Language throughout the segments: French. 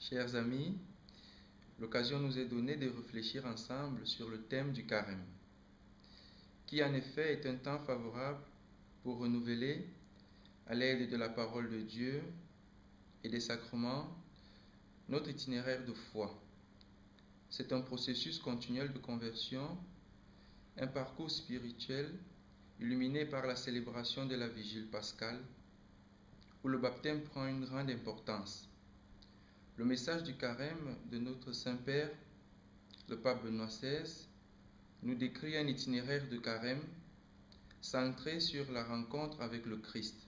Chers amis, l'occasion nous est donnée de réfléchir ensemble sur le thème du carême, qui en effet est un temps favorable pour renouveler, à l'aide de la parole de Dieu et des sacrements, notre itinéraire de foi. C'est un processus continuel de conversion, un parcours spirituel illuminé par la célébration de la Vigile pascale, où le baptême prend une grande importance. Le message du carême de notre Saint-Père, le pape Benoît XVI, nous décrit un itinéraire de carême centré sur la rencontre avec le Christ.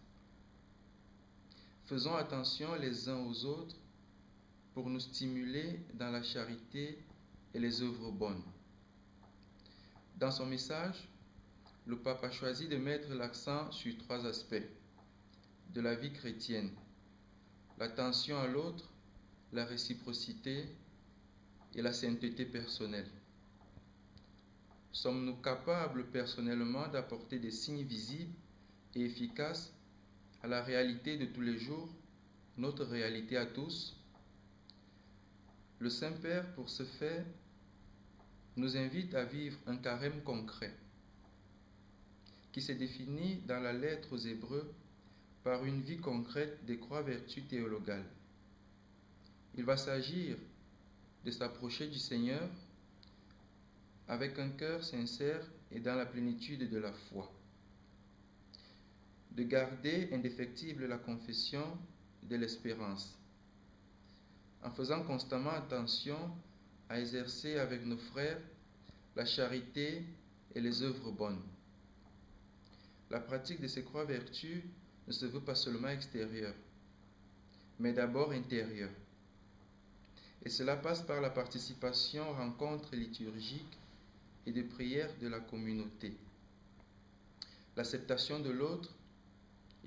Faisons attention les uns aux autres pour nous stimuler dans la charité et les œuvres bonnes. Dans son message, le pape a choisi de mettre l'accent sur 3 aspects de la vie chrétienne: l'attention à l'autre, la réciprocité et la sainteté personnelle. Sommes-nous capables personnellement d'apporter des signes visibles et efficaces à la réalité de tous les jours, notre réalité à tous? Le Saint-Père, pour ce faire, nous invite à vivre un carême concret qui se définit dans la lettre aux Hébreux par une vie concrète des 3 vertus théologales. Il va s'agir de s'approcher du Seigneur avec un cœur sincère et dans la plénitude de la foi, de garder indéfectible la confession de l'espérance, en faisant constamment attention à exercer avec nos frères la charité et les œuvres bonnes. La pratique de ces 3 vertus ne se veut pas seulement extérieure, mais d'abord intérieure. Et cela passe par la participation aux rencontres liturgiques et de prières de la communauté, l'acceptation de l'autre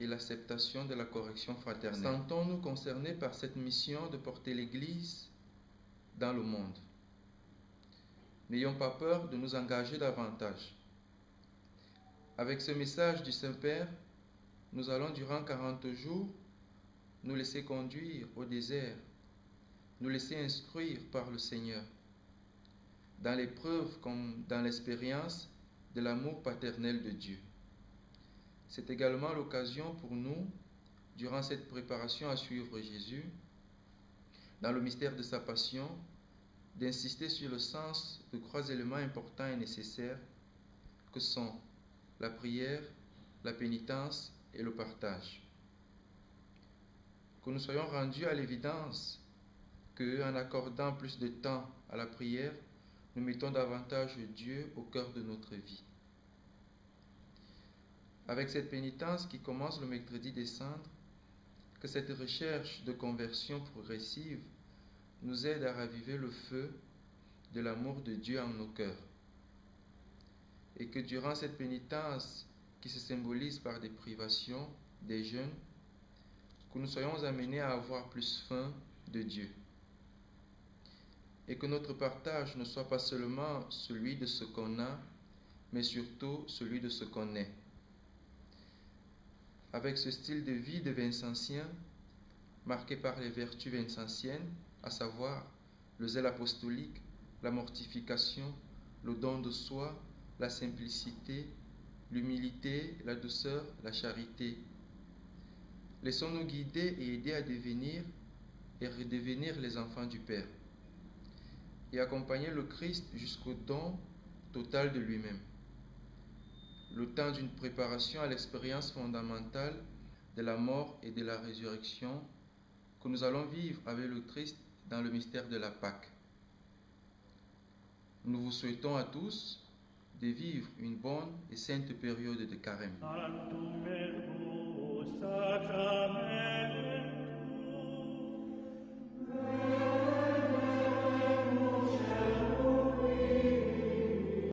et l'acceptation de la correction fraternelle. Sentons-nous concernés par cette mission de porter l'Église dans le monde. N'ayons pas peur de nous engager davantage. Avec ce message du Saint-Père, nous allons durant 40 jours nous laisser conduire au désert, nous laisser instruire par le Seigneur, dans l'épreuve comme dans l'expérience de l'amour paternel de Dieu. C'est également l'occasion pour nous, durant cette préparation à suivre Jésus, dans le mystère de sa passion, d'insister sur le sens de 3 éléments importants et nécessaires que sont la prière, la pénitence et le partage. Que nous soyons rendus à l'évidence qu'en accordant plus de temps à la prière, nous mettons davantage Dieu au cœur de notre vie. Avec cette pénitence qui commence le mercredi des Cendres, que cette recherche de conversion progressive nous aide à raviver le feu de l'amour de Dieu en nos cœurs. Et que durant cette pénitence qui se symbolise par des privations, des jeûnes, que nous soyons amenés à avoir plus faim de Dieu. Et que notre partage ne soit pas seulement celui de ce qu'on a, mais surtout celui de ce qu'on est. Avec ce style de vie de Vincentien, marqué par les vertus vincentiennes, à savoir le zèle apostolique, la mortification, le don de soi, la simplicité, l'humilité, la douceur, la charité. Laissons-nous guider et aider à devenir et redevenir les enfants du Père, et accompagner le Christ jusqu'au don total de lui-même. Le temps d'une préparation à l'expérience fondamentale de la mort et de la résurrection que nous allons vivre avec le Christ dans le mystère de la Pâque. Nous vous souhaitons à tous de vivre une bonne et sainte période de carême.